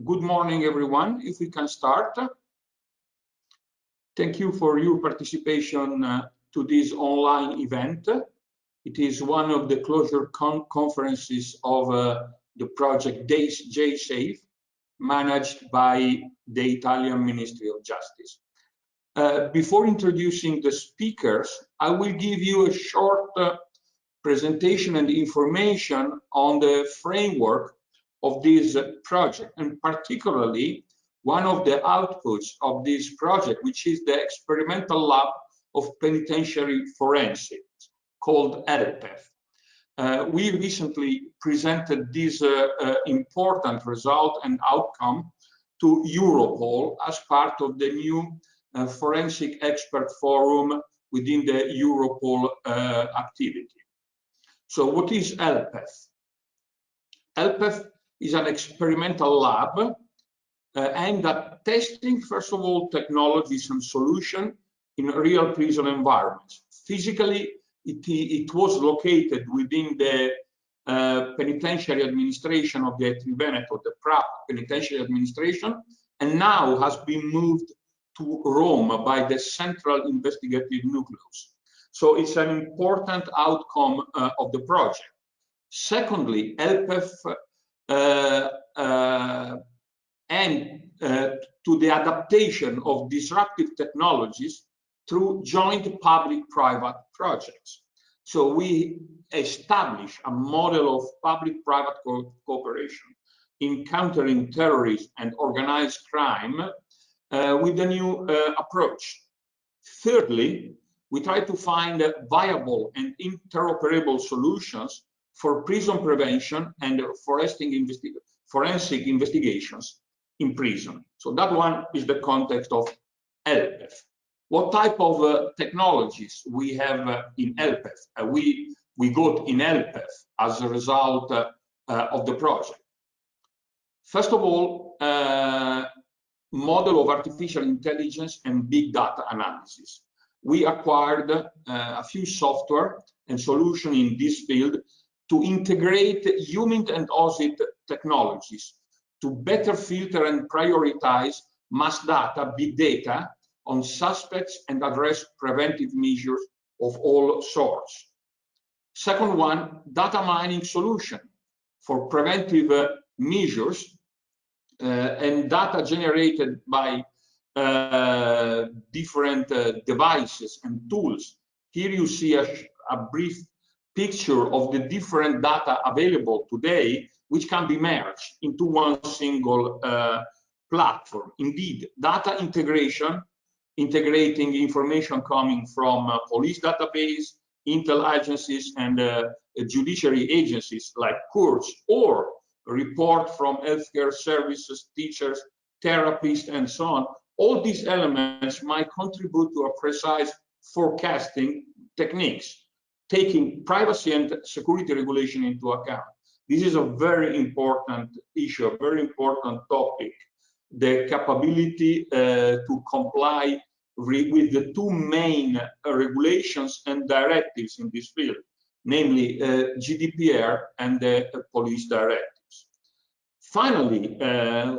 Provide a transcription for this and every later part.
Good morning, everyone. If we can start. Thank you for your participation to this online event. It is one of the closure conferences of the project JSAFE, managed by the Italian Ministry of Justice. Before introducing the speakers, I will give you a short presentation and information on the framework of this project, and particularly one of the outputs of this project, which is the experimental lab of penitentiary forensics called ELPEF. We recently presented this important result and outcome to Europol as part of the new forensic expert forum within the Europol activity. So what is ELPEF? ELPEF is an experimental lab aimed at testing, first of all, technologies and solutions in real prison environments. Physically, it was located within the penitentiary administration of the Triveneto, the PRAP penitentiary administration, and now has been moved to Rome by the Central Investigative Nucleus. So it's an important outcome of the project. Secondly, ELPEF and to the adaptation of disruptive technologies through joint public-private projects. So we establish a model of public-private cooperation in countering terrorism and organized crime with a new approach. Thirdly, we try to find viable and interoperable solutions for prison prevention and forensic investigations in prison. So that one is the context of ELPEF. What type of technologies we have in ELPEF? We got in ELPEF as a result of the project. First of all, model of artificial intelligence and big data analysis. We acquired a few software and solutions in this field to integrate human and OSINT technologies to better filter and prioritize mass data, big data, on suspects and address preventive measures of all sorts. Second one, data mining solution for preventive measures and data generated by different devices and tools. Here you see a brief picture of the different data available today, which can be merged into one single platform. Indeed, data integration, integrating information coming from police database, intel agencies, and judiciary agencies like courts, or report from healthcare services, teachers, therapists, and so on. All these elements might contribute to a precise forecasting techniques, taking privacy and security regulation into account. This is a very important issue, a very important topic, the capability to comply with the two main regulations and directives in this field, namely GDPR and the police directives. Finally,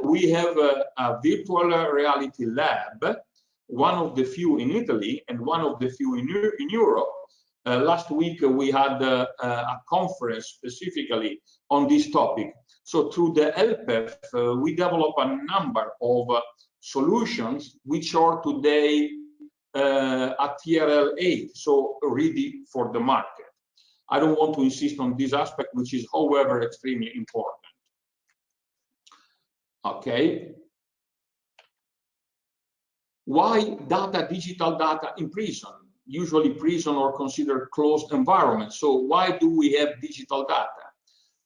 we have a virtual reality lab, one of the few in Italy and one of the few in Europe. Last week we had a conference specifically on this topic. So through the ELPEF, we develop a number of solutions which are today at TRL 8, so ready for the market. I don't want to insist on this aspect, which is, however, extremely important. Okay. Why digital data in prison? Usually prison are considered closed environments. So why do we have digital data?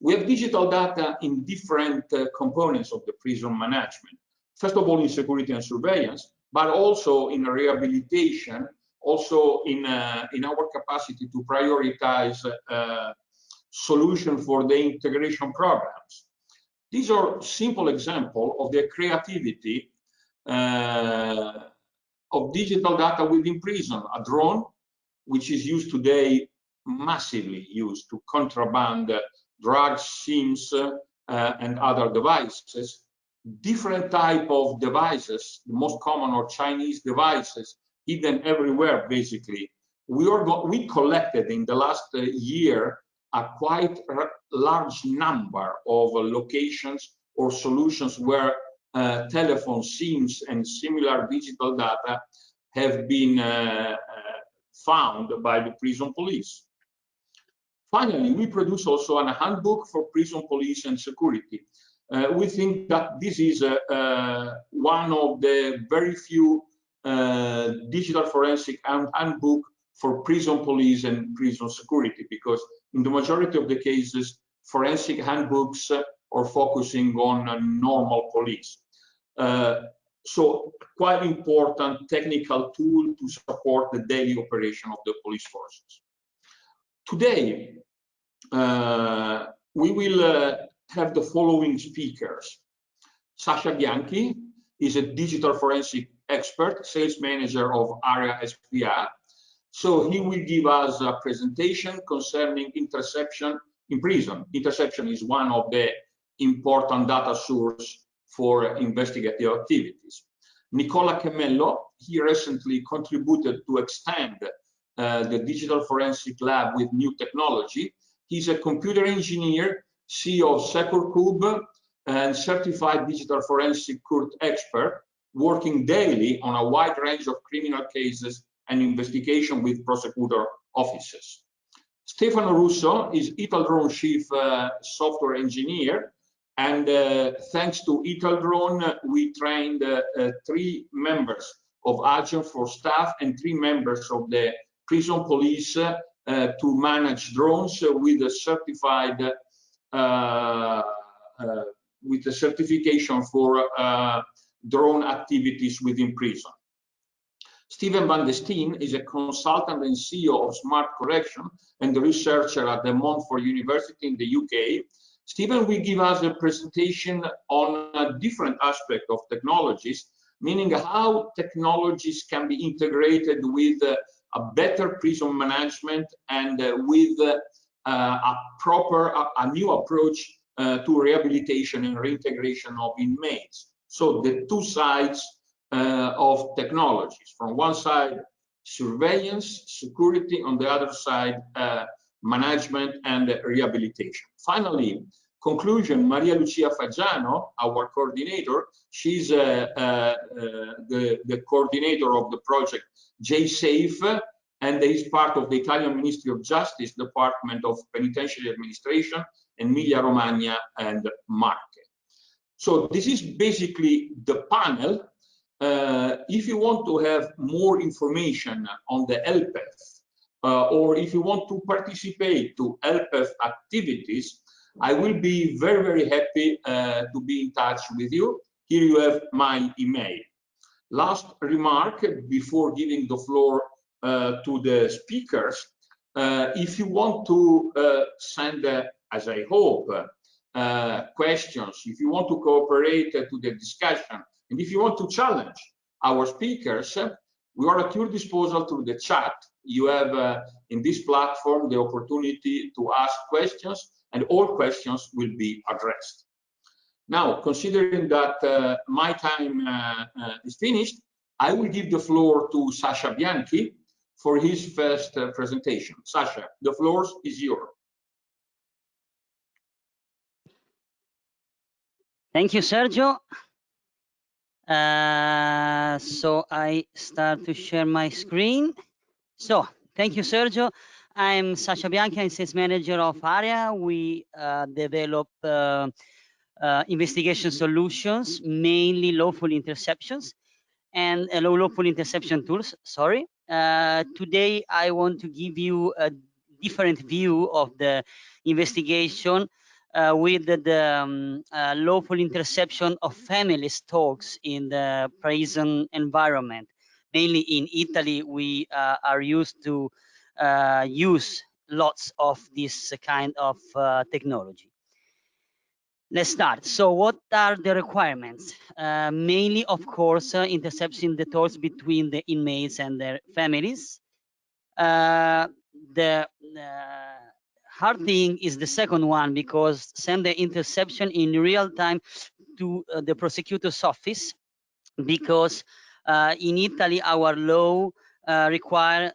We have digital data in different components of the prison management. First of all, in security and surveillance, but also in rehabilitation, also in our capacity to prioritize solutions for the integration programs. These are simple examples of the creativity of digital data within prison. A drone, which is used today, massively used to contraband drugs, SIMs, and other devices. different type of devices, the most common are Chinese devices, hidden everywhere, basically. We collected in the last year a quite large number of locations or solutions where telephone SIMs and similar digital data have been found by the prison police. Finally, we produce also a handbook for prison police and security. We think that this is one of the very few digital forensic handbook for prison police and prison security, because in the majority of the cases, forensic handbooks are focusing on normal police. So quite important technical tool to support the daily operation of the police forces. Today, we will have the following speakers. Sasha Bianchi is a digital forensic expert, sales manager of Area SPA. So he will give us a presentation concerning interception in prison. Interception is one of the important data source for investigative activities. Nicola Chemello, he recently contributed to extend the digital forensic lab with new technology. He's a computer engineer, CEO of SecurCube, and certified digital forensic court expert, working daily on a wide range of criminal cases and investigation with prosecutor offices. Stefano Russo is Italdrone chief software engineer, and thanks to Italdrone, we trained 3 members of Agent for staff and 3 members of the prison police to manage drones with a certified with a certification for drone activities within prison. Steven van de Steen is a consultant and CEO of Smart Correction and a researcher at the Montfort University in the UK. Steven will give us a presentation on a different aspect of technologies, meaning how technologies can be integrated with a better prison management and with a new approach to rehabilitation and reintegration of inmates. So the two sides of technologies. From one side, surveillance, security, on the other side, management and rehabilitation. Finally, conclusion, Maria Lucia Fagiano, our coordinator, she's the coordinator of the project JSAFE, and is part of the Italian Ministry of Justice, Department of Penitentiary Administration, Emilia Romagna and Marche. So this is basically the panel. If you want to have more information on the LPF, or if you want to participate to LPF activities, I will be very, very happy to be in touch with you. Here you have my email. Last remark before giving the floor to the speakers. If you want to send, as I hope, questions, if you want to cooperate to the discussion, and if you want to challenge our speakers, we are at your disposal through the chat. You have in this platform the opportunity to ask questions, and all questions will be addressed. Now, considering that my time is finished, I will give the floor to Sasha Bianchi for his first presentation. Sasha, the floor is yours. Thank you, Sergio. So I start to share my screen. So thank you, Sergio. I'm Sasha Bianchi, I'm sales manager of Area. We develop investigation solutions, mainly lawful interceptions and lawful interception tools. Sorry. Today I want to give you a different view of the investigation with the lawful interception of family talks in the prison environment. Mainly in Italy, we are used to use lots of this kind of technology. Let's start. So what are the requirements? Mainly, of course, intercepting the talks between the inmates and their families. The hard thing is the second one, because send the interception in real time to the prosecutor's office, because in Italy our law require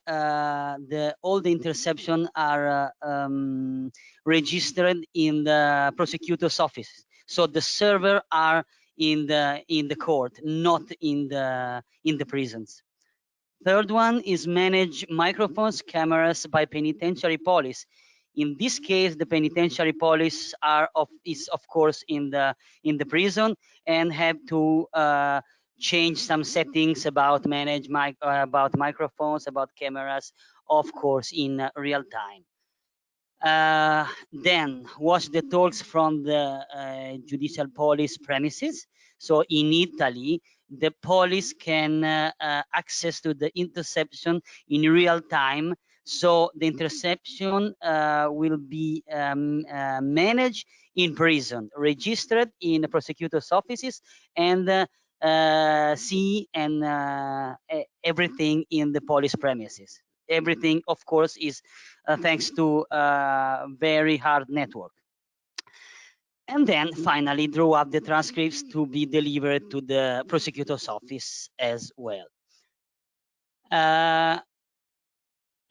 all the interception are registered in the prosecutor's office. So the server are in the court, not in the prisons. Third one is manage microphones, cameras by penitentiary police. In this case, the penitentiary police is of course in the prison, and have to change some settings about about microphones, about cameras, of course, in real time. Then watch the talks from the judicial police premises. So in Italy, the police can access to the interception in real time. So the interception will be managed in prison, registered in the prosecutor's offices, and see and everything in the police premises. Everything, of course, is thanks to very hard network. And then finally draw up the transcripts to be delivered to the prosecutor's office as well.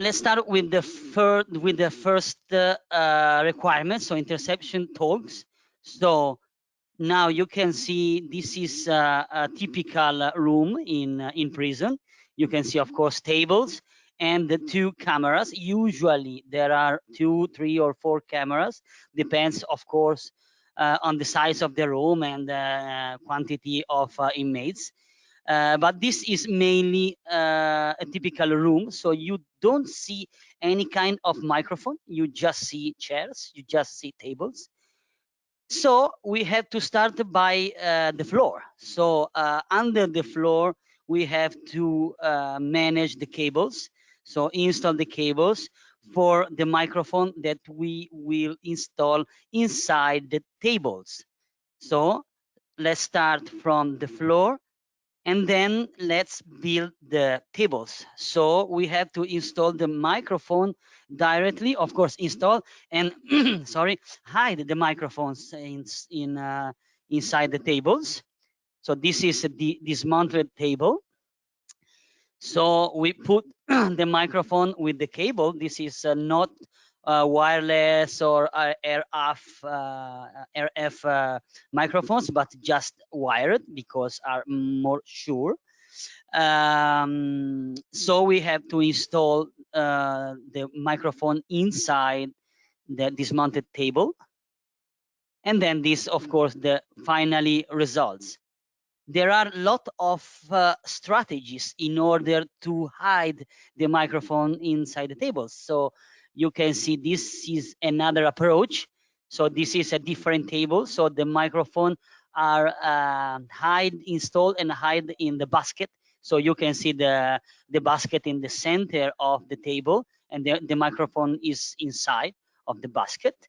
Let's start with the first requirement, so interception talks. So now you can see this is a typical room in prison. You can see, of course, tables and the two cameras. Usually there are 2, 3, or 4 cameras. Depends, of course, on the size of the room and the quantity of inmates. But this is mainly a typical room, so you don't see any kind of microphone. You just see chairs, you just see tables. So we have to start by the floor. So under the floor, we have to manage the cables. So install the cables for the microphone that we will install inside the tables. So let's start from the floor, and then let's build the tables. So we have to install the microphone directly, of course, install and sorry, hide the microphones inside the tables. So this is the dismounted table. So we put the microphone with the cable. This is not wireless or RF microphones, but just wired, because are more sure. So we have to install the microphone inside the dismounted table. And then this, of course, the finally results. There are a lot of strategies in order to hide the microphone inside the tables. So you can see this is another approach. So this is a different table. So the microphone are installed and hide in the basket. So you can see the basket in the center of the table, and the microphone is inside of the basket.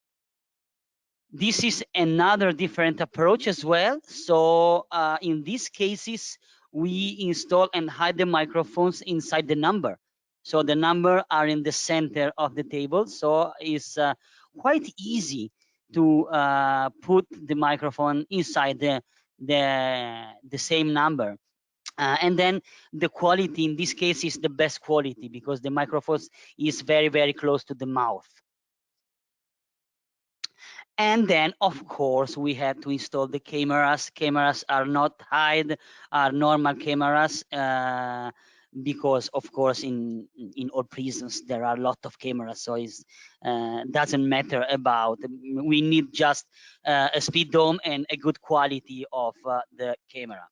This is another different approach as well. So in these cases, we install and hide the microphones inside the number. So the number are in the center of the table. So it's quite easy to put the microphone inside the same number. And then the quality in this case is the best quality, because the microphone is very, very close to the mouth. And then, of course, we have to install the cameras. Cameras are not hide, are normal cameras, because, of course, in all prisons there are a lot of cameras. So it doesn't matter about. We need just a speed dome and a good quality of the camera.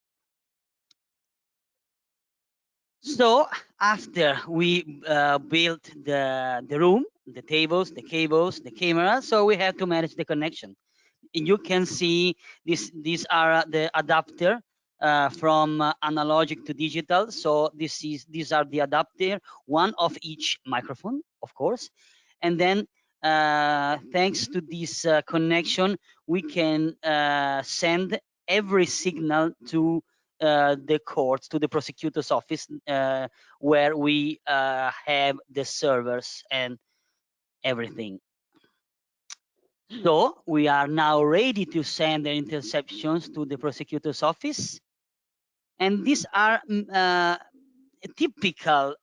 So after we built the room, the tables, the cables, the camera, so we have to manage the connection. And you can see these are the adapter from analogic to digital. So these are the adapter, one of each microphone, of course. And then thanks to this connection, we can send every signal to the courts, to the prosecutor's office, where we have the servers and everything. So we are now ready to send the interceptions to the prosecutor's office. And these are a typical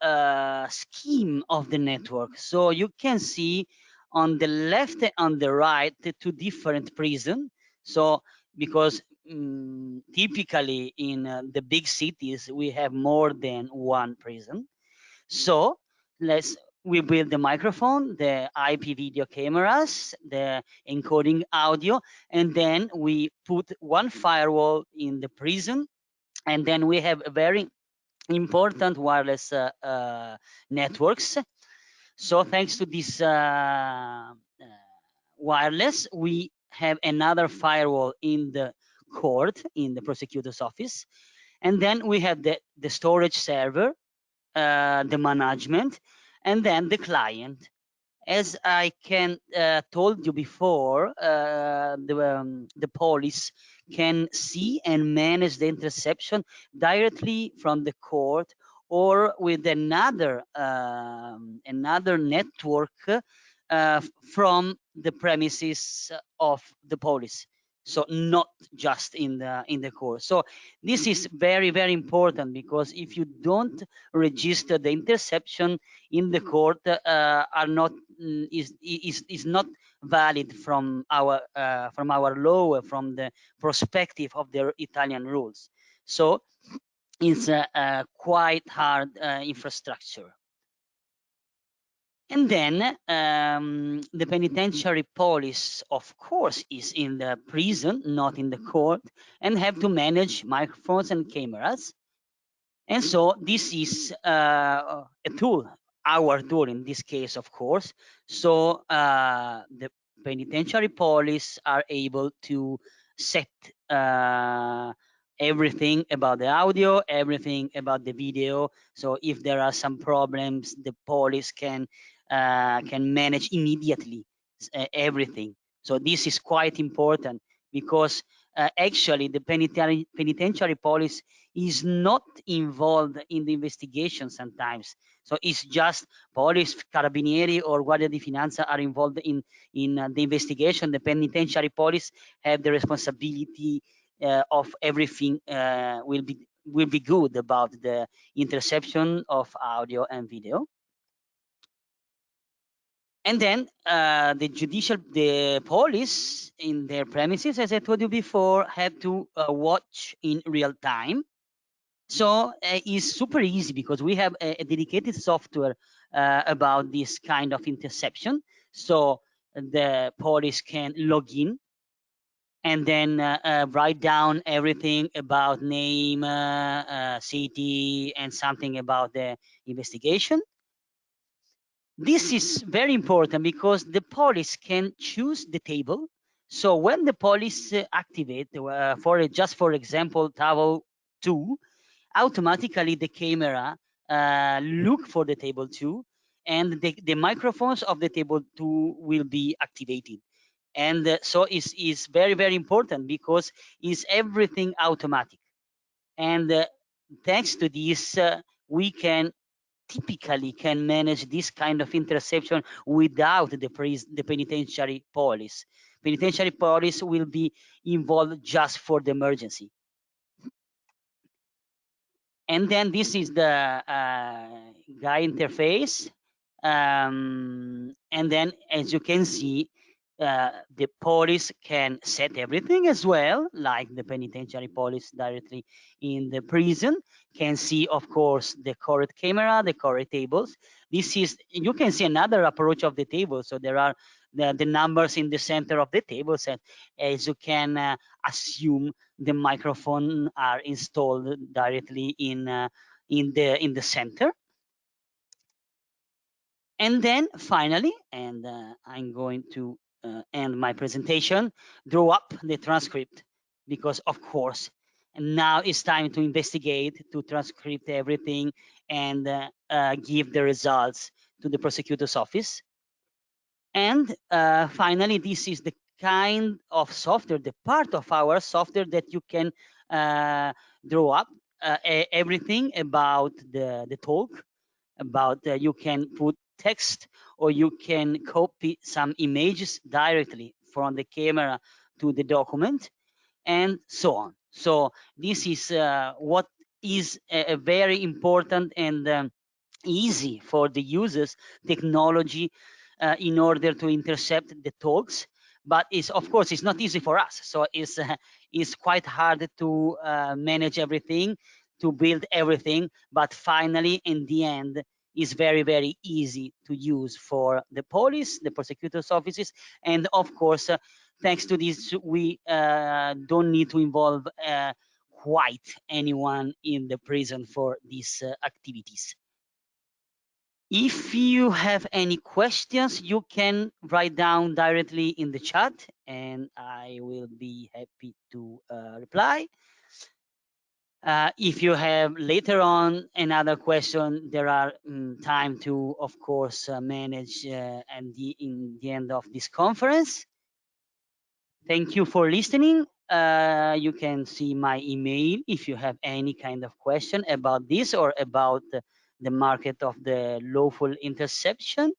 scheme of the network. So you can see on the left and on the right the two different prisons. So because typically in the big cities we have more than one prison. So we build the microphone, the IP video cameras, the encoding audio, and then we put one firewall in the prison, and then we have a very important wireless networks. So thanks to this wireless, we have another firewall in the court, in the prosecutor's office, and then we have the storage server, the management, and then the client. As I can told you before, the police can see and manage the interception directly from the court or with another network from the premises of the police. So not just in the court. So this is very, very important, because if you don't register the interception in the court, are not is not valid from our law, from the perspective of the Italian rules. So it's a quite hard infrastructure. And then the penitentiary police, of course, is in the prison, not in the court, and have to manage microphones and cameras. And so this is a tool, our tool in this case, of course. So the penitentiary police are able to set everything about the audio, everything about the video. So if there are some problems, the police can manage immediately everything. So this is quite important, because actually the penitentiary police is not involved in the investigation sometimes. So it's just police, carabinieri, or guardia di finanza are involved in the investigation. The penitentiary police have the responsibility of everything will be good about the interception of audio and video. And then the police in their premises, as I told you before, have to watch in real time. So it's super easy, because we have a dedicated software about this kind of interception. So the police can log in and then write down everything about name, city, and something about the investigation. This is very important, because the police can choose the table. So when the police activate, for example, table 2, automatically the camera look for the table 2, and the microphones of the table 2 will be activated. And so it's very, very important, because it's everything automatic. And thanks to this, we typically can manage this kind of interception without the penitentiary police. Penitentiary police will be involved just for the emergency. And then this is the guy interface. And then, as you can see, the police can set everything as well, like the penitentiary police directly in the prison can see, of course, the correct camera, the correct tables. You can see another approach of the table. So there are the numbers in the center of the tables, and as you can assume, the microphone are installed directly in the center. And then finally, and I'm going to end my presentation, draw up the transcript, because of course now it's time to investigate, to transcript everything, and give the results to the prosecutor's office. And finally, this is the kind of software, the part of our software that you can draw up everything about the talk, about you can put text, or you can copy some images directly from the camera to the document, and so on. So this is what is a very important and easy for the users technology in order to intercept the talks, but it's, of course, it's not easy for us. So it's quite hard to manage everything, to build everything, but finally in the end is very, very easy to use for the police, the prosecutors' offices, and of course, thanks to this, we don't need to involve quite anyone in the prison for these activities. If you have any questions, you can write down directly in the chat, and I will be happy to reply. If you have later on another question, there are time to, of course, manage in the end of this conference. Thank you for listening. You can see my email if you have any kind of question about this or about the market of the lawful interception.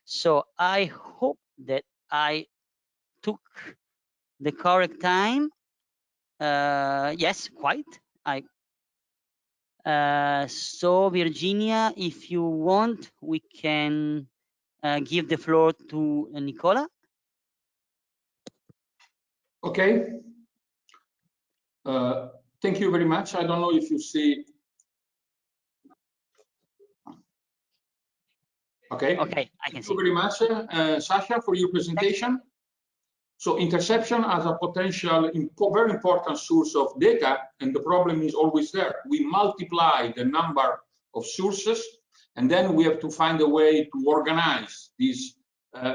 So I hope that I took the correct time. Yes, quite. So Virginia, if you want, we can give the floor to Nicola. Okay. Thank you very much. I don't know if you see. Okay. Okay, I can see. Thank you very much, Sasha, for your presentation. So interception as a potential very important source of data, and the problem is always there. We multiply the number of sources, and then we have to find a way to organize this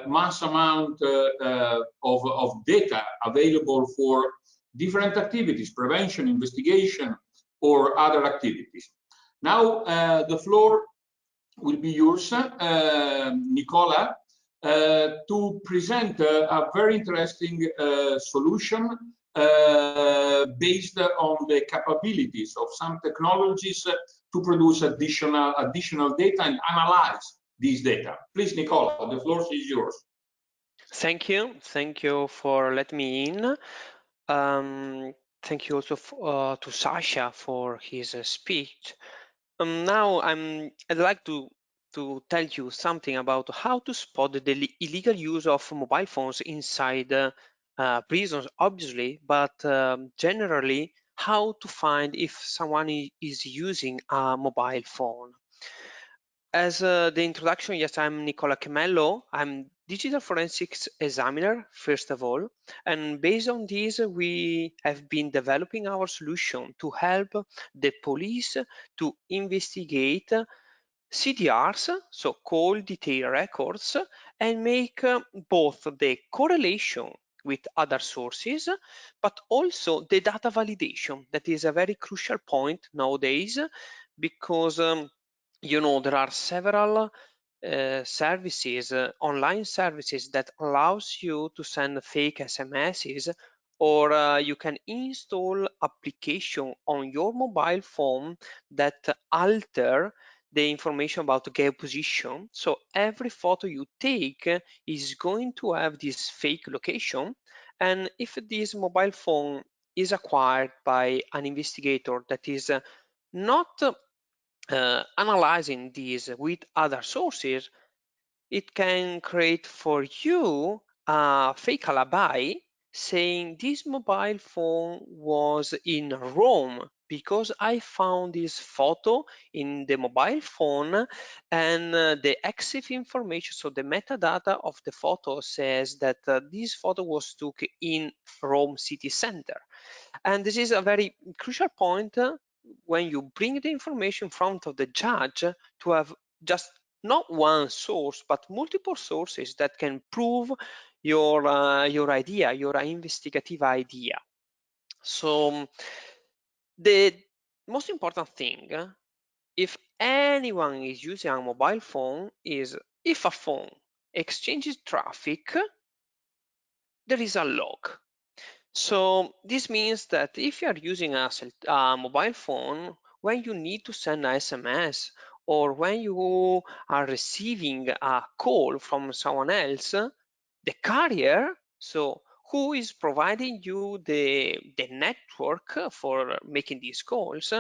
mass amount of data available for different activities, prevention, investigation, or other activities. Now, the floor will be yours, Nicola, to present a very interesting solution based on the capabilities of some technologies to produce additional data and analyze these data. Please, Nicola, the floor is yours. Thank you for letting me in. Thank you also to Sasha for his speech. Now I'd like to tell you something about how to spot the illegal use of mobile phones inside prisons, obviously, but generally how to find if someone is using a mobile phone. As the introduction, yes, I'm Nicola Chemello. I'm digital forensics examiner, first of all. And based on this, we have been developing our solution to help the police to investigate CDRs, so call detail records, and make both the correlation with other sources, but also the data validation. That is a very crucial point nowadays, because you know, there are several services, online services that allows you to send fake SMSs, or you can install application on your mobile phone that alter the information about the geoposition. So every photo you take is going to have this fake location. And if this mobile phone is acquired by an investigator that is not analyzing these with other sources, it can create for you a fake alibi saying this mobile phone was in Rome because I found this photo in the mobile phone, and the EXIF information, so the metadata of the photo says that this photo was took in Rome city center. And this is a very crucial point when you bring the information in front of the judge to have just not one source, but multiple sources that can prove your idea, your investigative idea. So the most important thing, if anyone is using a mobile phone, is if a phone exchanges traffic, there is a log. So this means that if you are using a mobile phone, when you need to send an SMS or when you are receiving a call from someone else, the carrier, So who is providing you the network for making these calls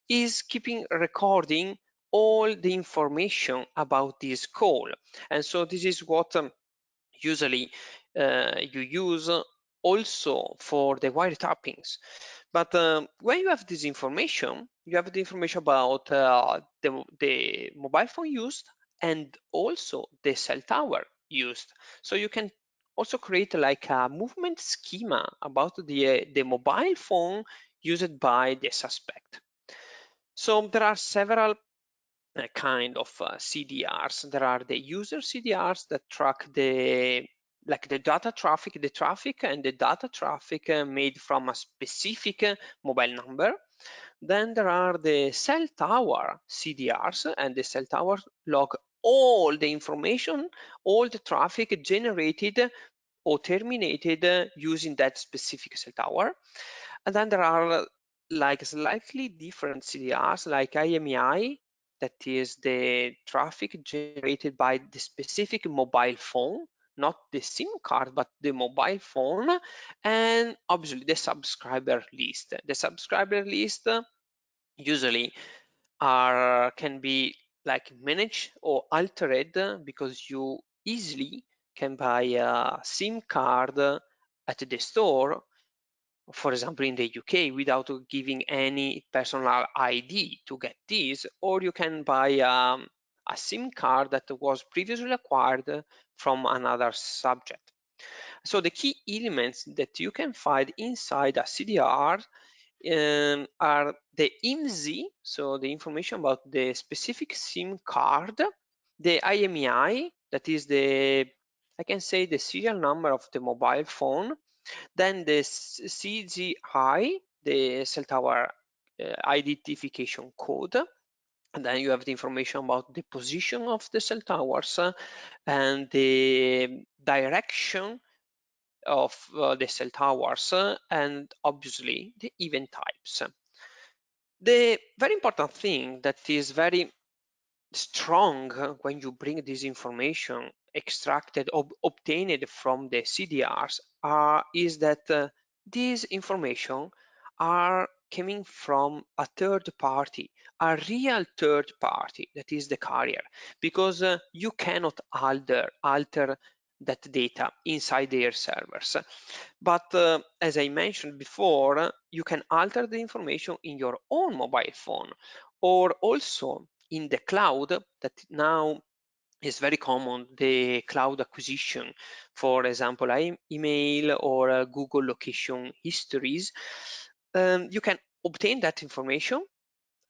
is keeping recording all the information about this call. And so this is what usually you use also for the wiretappings. But when you have this information, you have the information about the mobile phone used and also the cell tower used. So you can also create like a movement schema about the mobile phone used by the suspect. So there are several kind of CDRs. There are the user CDRs that track the data traffic, and the data traffic made from a specific mobile number. Then there are the cell tower CDRs, and the cell tower log all the information, all the traffic generated or terminated using that specific cell tower. And then there are like slightly different CDRs like IMEI, that is the traffic generated by the specific mobile phone, not the SIM card, but the mobile phone, and obviously the subscriber list. The subscriber list usually can be like managed or altered because you easily can buy a SIM card at the store, for example in the UK, without giving any personal ID to get this, or you can buy a SIM card that was previously acquired from another subject. So the key elements that you can find inside a CDR are the IMSI, so the information about the specific SIM card, the IMEI, that is I can say the serial number of the mobile phone, then the CGI, the cell tower identification code, and then you have the information about the position of the cell towers and the direction of the cell towers and obviously the event types. The very important thing that is very strong when you bring this information extracted or obtained from the CDRs is that these information are coming from a third party, a real third party, that is the carrier, because you cannot alter that data inside their servers. But as I mentioned before, you can alter the information in your own mobile phone, or also in the cloud, that now is very common, the cloud acquisition, for example, email or Google location histories. You can obtain that information,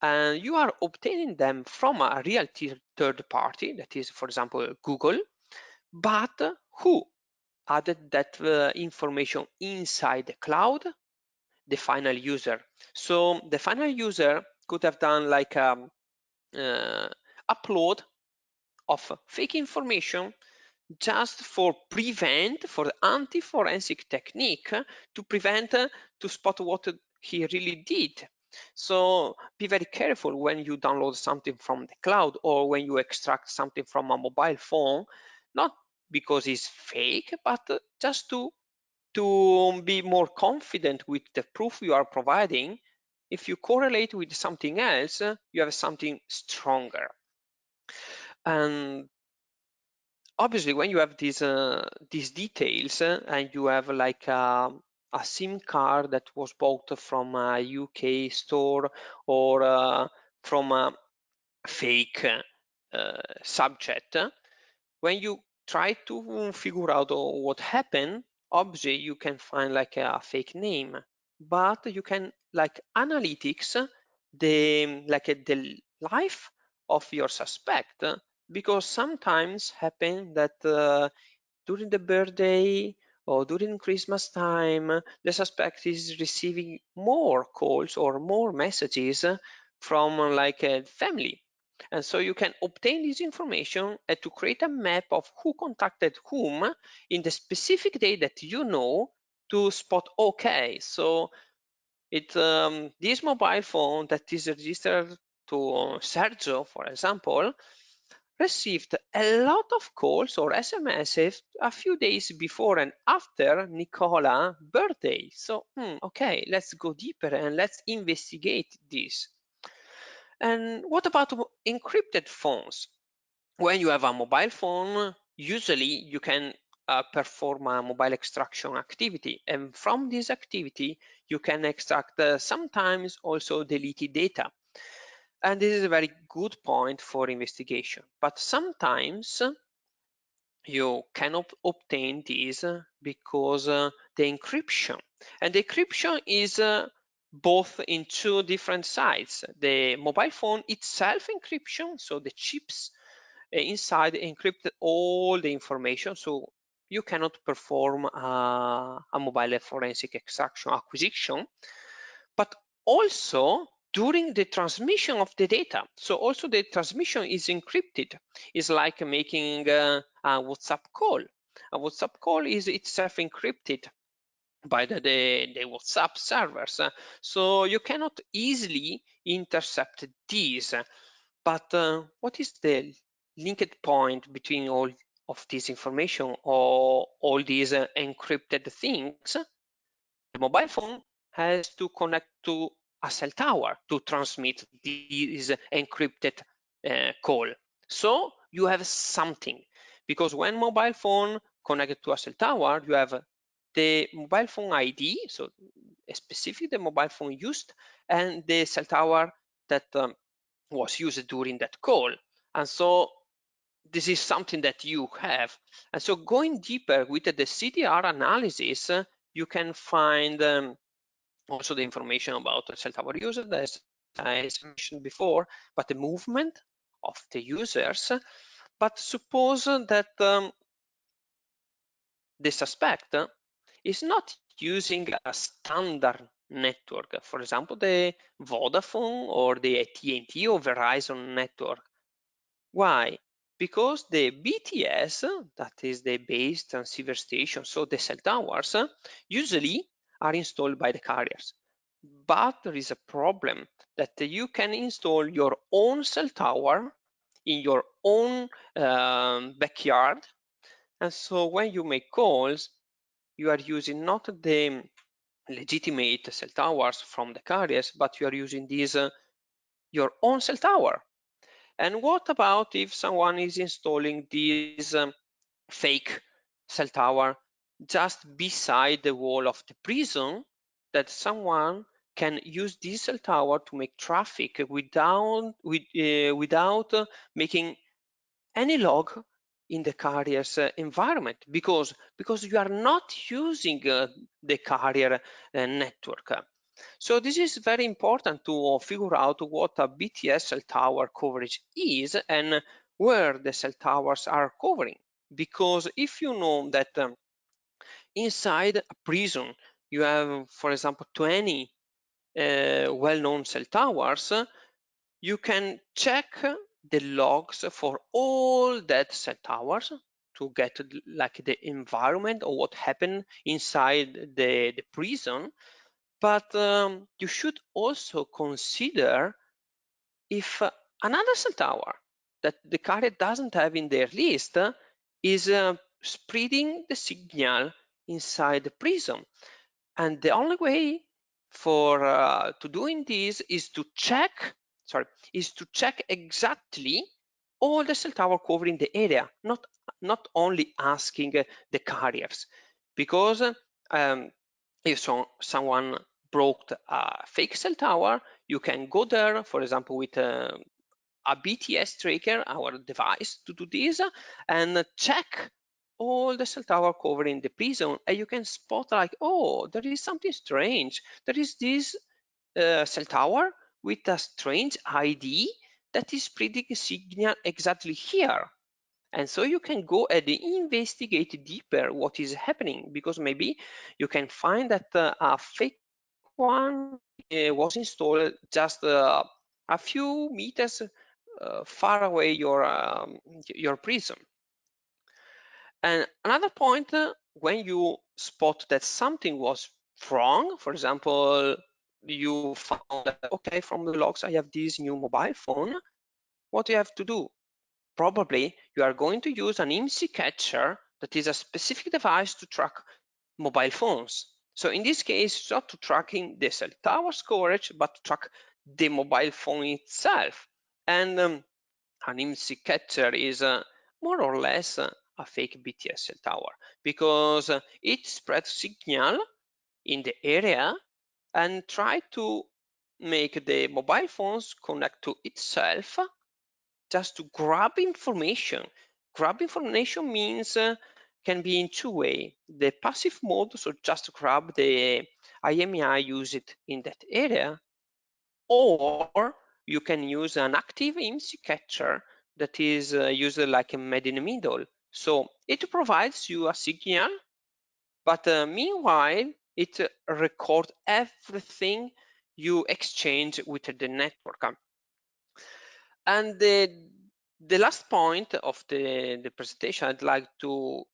and you are obtaining them from a real third party, that is, for example, Google, but who added that information inside the cloud? The final user. So the final user could have done like upload of fake information just for the anti-forensic technique to prevent to spot what he really did. So be very careful when you download something from the cloud or when you extract something from a mobile phone, not because it's fake, but just to be more confident with the proof you are providing. If you correlate with something else, you have something stronger. And obviously, when you have these details and you have like a SIM card that was bought from a UK store or from a fake subject, when you try to figure out what happened, obviously you can find like a fake name, but you can like analytics the life of your suspect, because sometimes happen that during the birthday or during Christmas time, the suspect is receiving more calls or more messages from like a family. And so you can obtain this information and to create a map of who contacted whom in the specific day that you know, to spot, okay, so this mobile phone that is registered to Sergio, for example, received a lot of calls or SMSs a few days before and after Nicola's birthday. So, okay, let's go deeper and let's investigate this. And what about encrypted phones? When you have a mobile phone, usually you can perform a mobile extraction activity. And from this activity, you can extract sometimes also deleted data. And this is a very good point for investigation. But sometimes you cannot obtain this because the encryption. And the encryption is both in two different sides. The mobile phone itself encryption, so the chips inside encrypt all the information, so you cannot perform a mobile forensic extraction acquisition, but also during the transmission of the data. So also the transmission is encrypted. It's like making a WhatsApp call. A WhatsApp call is itself encrypted by the WhatsApp servers. So you cannot easily intercept these. But what is the linked point between all of this information or all these encrypted things? The mobile phone has to connect to a cell tower to transmit this encrypted call. So you have something, because when mobile phone connected to a cell tower, you have the mobile phone ID, so specific the mobile phone used, and the cell tower that was used during that call. And so this is something that you have. And so going deeper with the CDR analysis, you can find also the information about the cell tower user, as I mentioned before, but the movement of the users. But suppose that the suspect is not using a standard network, for example, the Vodafone or the AT&T or Verizon network. Why? Because the BTS, that is the base transceiver station, so the cell towers, usually are installed by the carriers. But there is a problem that you can install your own cell tower in your own backyard. And so when you make calls, you are using not the legitimate cell towers from the carriers, but you are using these your own cell tower. And what about if someone is installing this fake cell tower just beside the wall of the prison, that someone can use this cell tower to make traffic without making any log in the carrier's environment, because you are not using the carrier network. So this is very important to figure out what a BTS cell tower coverage is and where the cell towers are covering. Because if you know that inside a prison you have, for example, 20 well-known cell towers, you can check the logs for all that cell towers to get like the environment or what happened inside the prison. But you should also consider if another cell tower that the carrier doesn't have in their list is spreading the signal inside the prison. And the only way for to doing this is to check exactly all the cell tower covering the area, not only asking the carriers, because if someone broke a fake cell tower, you can go there, for example, with a BTS tracker, our device, to do this and check all the cell tower covering the prison, and you can spot like, oh, there is something strange. There is this cell tower with a strange ID that is spreading a signal exactly here. And so you can go and investigate deeper what is happening, because maybe you can find that a fake one was installed just a few meters far away your prison. And another point, when you spot that something was wrong, for example, you found that, okay, from the logs I have this new mobile phone, what you have to do? probably you are going to use an IMSI catcher that is a specific device to track mobile phones. So in this case, it's not to tracking the cell tower storage, but to track the mobile phone itself. And an IMSI catcher is more or less a fake BTS cell tower, because it spreads signal in the area and try to make the mobile phones connect to itself just to grab information. Grab information means can be in two ways. The passive mode, so just grab the IMEI, use it in that area, or you can use an active IMSI catcher that is used like a med in the middle. So it provides you a signal, but meanwhile, it records everything you exchange with the network. And the last point of the presentation, I'd like to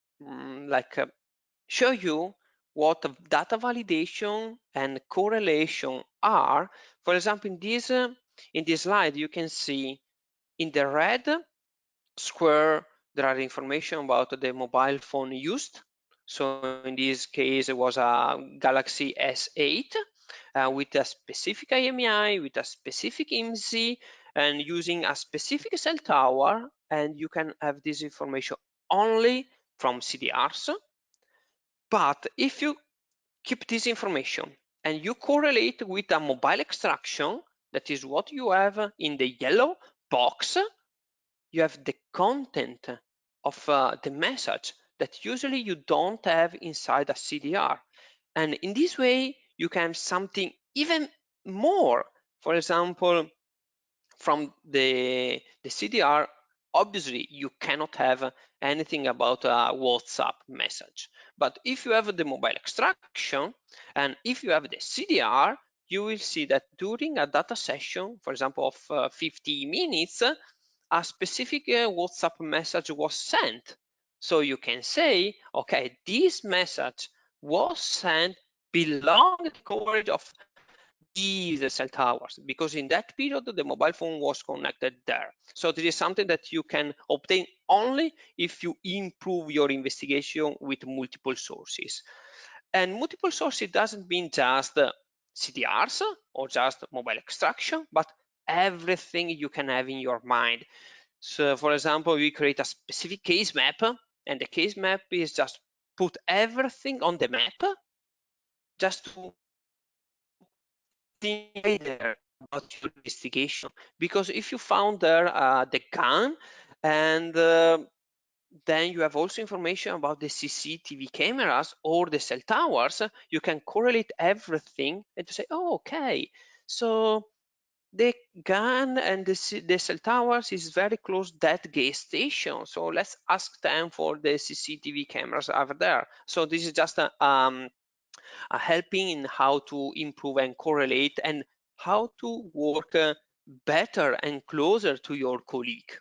show you what data validation and correlation are. For example, in this slide, you can see in the red square, there are information about the mobile phone used. So in this case, it was a Galaxy S8 with a specific IMEI, with a specific IMSI, and using a specific cell tower, and you can have this information only from CDRs. But if you keep this information and you correlate with a mobile extraction, that is what you have in the yellow box, you have the content of the message that usually you don't have inside a CDR. And in this way, you can have something even more. For example, from the CDR, obviously you cannot have anything about a WhatsApp message. But if you have the mobile extraction and if you have the CDR, you will see that during a data session, for example, of 50 minutes, a specific WhatsApp message was sent. So you can say, okay, this message was sent belong to the coverage of these cell towers, because in that period the mobile phone was connected there. So this is something that you can obtain only if you improve your investigation with multiple sources. And multiple sources doesn't mean just CDRs or just mobile extraction, but everything you can have in your mind. So for example, we create a specific case map, and the case map is just put everything on the map just to think there about your investigation. Because if you found there the gun, and then you have also information about the CCTV cameras or the cell towers, you can correlate everything and to say, oh, okay, so the gun and the cell towers is very close to that gas station. So let's ask them for the CCTV cameras over there. So this is just a helping in how to improve and correlate and how to work better and closer to your colleague.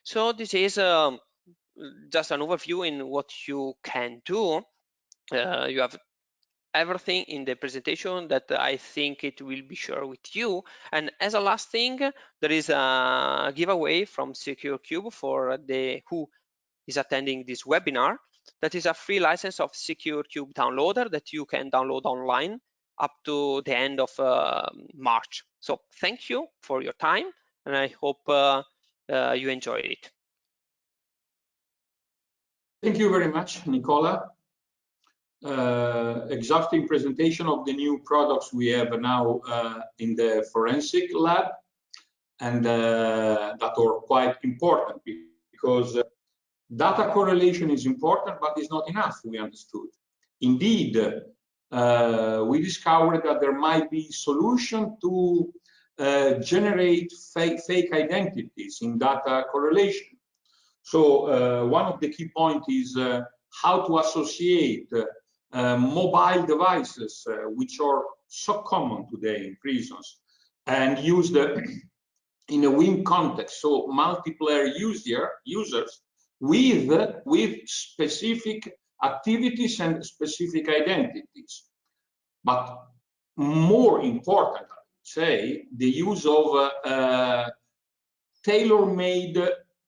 So this is just an overview in what you can do. You have everything in the presentation that I think it will be shared with you. And as a last thing, there is a giveaway from SecureCube for who is attending this webinar. That is a free license of SecureCube downloader that you can download online up to the end of March. So thank you for your time, and I hope you enjoyed it. Thank you very much, Nicola. Exhaustive presentation of the new products we have now in the forensic lab, and that are quite important, because data correlation is important, but it's not enough, we understood. Indeed, we discovered that there might be solution to generate fake identities in data correlation. So one of the key points is how to associate mobile devices, which are so common today in prisons, and used in a WIM context, so multiplayer users with specific activities and specific identities. But more important, I would say, the use of tailor-made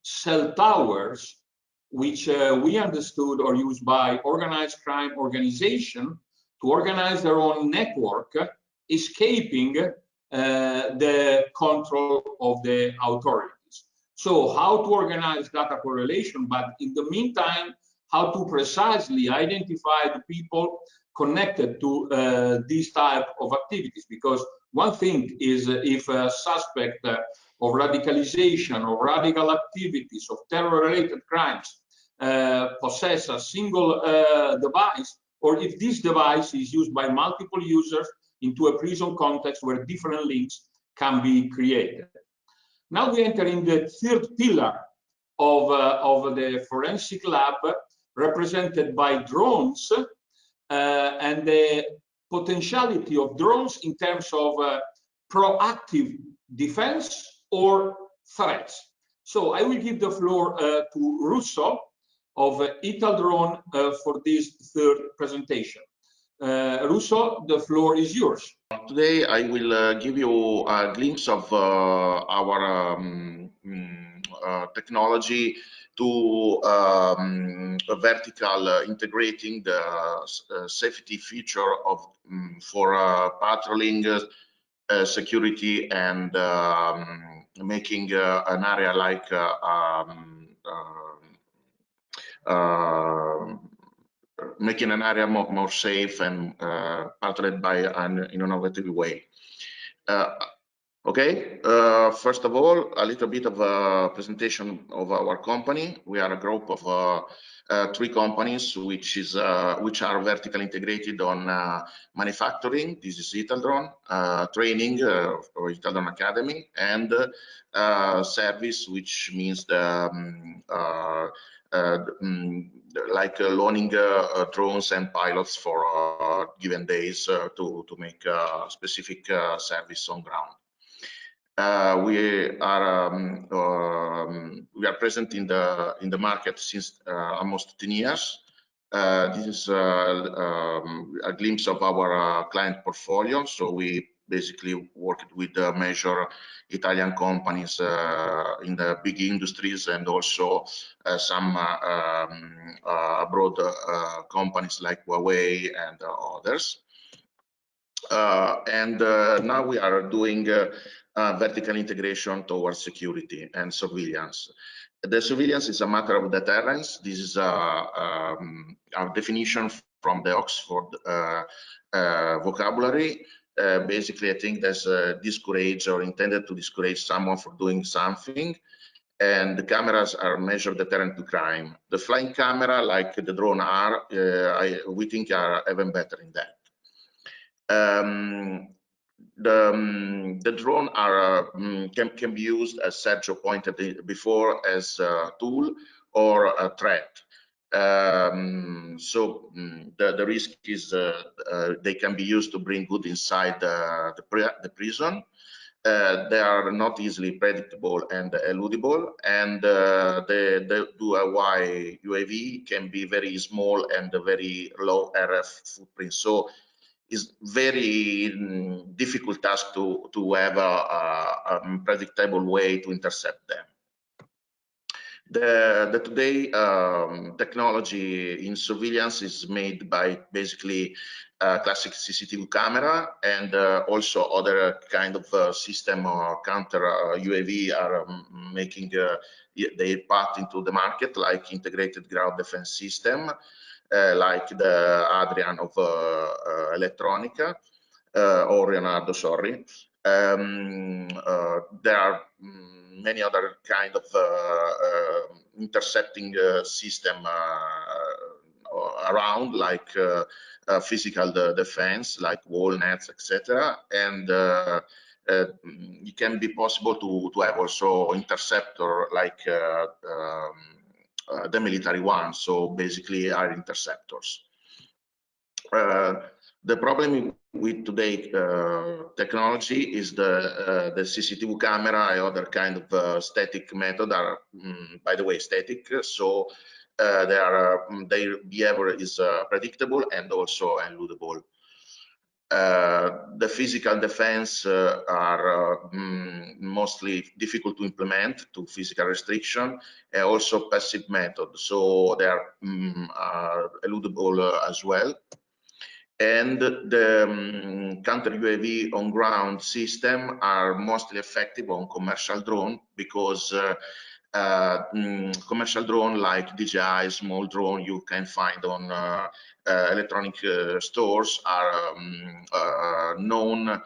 cell towers, which we understood are used by organized crime organization to organize their own network, escaping the control of the authorities. So how to organize data correlation, but in the meantime, how to precisely identify the people connected to these type of activities. Because one thing is if a suspect of radicalization or radical activities of terror-related crimes possess a single device, or if this device is used by multiple users into a prison context where different links can be created. Now we enter in the third pillar of the forensic lab, represented by drones, and the potentiality of drones in terms of proactive defense or threats. So I will give the floor to Russo of Italdrone for this third presentation. Russo, the floor is yours. Today I will give you a glimpse of our technology to vertical integrating the safety feature of for patrolling, security, and making an area like making an area more safe and patroned by in an innovative way. Okay, first of all, a little bit of a presentation of our company. We are a group of 3 companies which are vertically integrated on manufacturing. This is Italdrone, training or Italdrone Academy, and service, which means the like loaning drones and pilots for given days to make specific service on ground. We are present in the market since almost 10 years. This is a glimpse of our client portfolio. So we basically worked with major Italian companies in the big industries, and also some abroad companies like Huawei and others. Now we are doing vertical integration towards security and surveillance. The surveillance is a matter of deterrence. This is a definition from the Oxford vocabulary. Basically, I think that's discourage or intended to discourage someone from doing something. And the cameras are measured deterrent to crime. The flying camera, like the drone are, we think are even better in that. The drone are can be used, as Sergio pointed before, as a tool or a threat. So the risk is they can be used to bring good inside the prison. They are not easily predictable and eludable, and the DIY UAV can be very small and very low RF footprint. So it's very difficult task to have a predictable way to intercept them. The today technology in surveillance is made by basically classic CCTV camera, and also other kind of system or counter UAV are making their path into the market, like integrated ground defense system, like the Adrian of Elettronica, or Leonardo, sorry. There are many other kind of intercepting system around, like physical defense, like wall nets, etc. And it can be possible to have also interceptor, like the military one, so basically are interceptors. The problem with today technology is the CCTV camera and other kind of static method are, by the way, static. So their behavior is predictable and also eludable. The physical defense are mostly difficult to implement to physical restriction, and also passive method, so they are eludible as well. And the counter UAV on ground system are mostly effective on commercial drone, because commercial drone like DJI, small drone you can find on electronic stores are known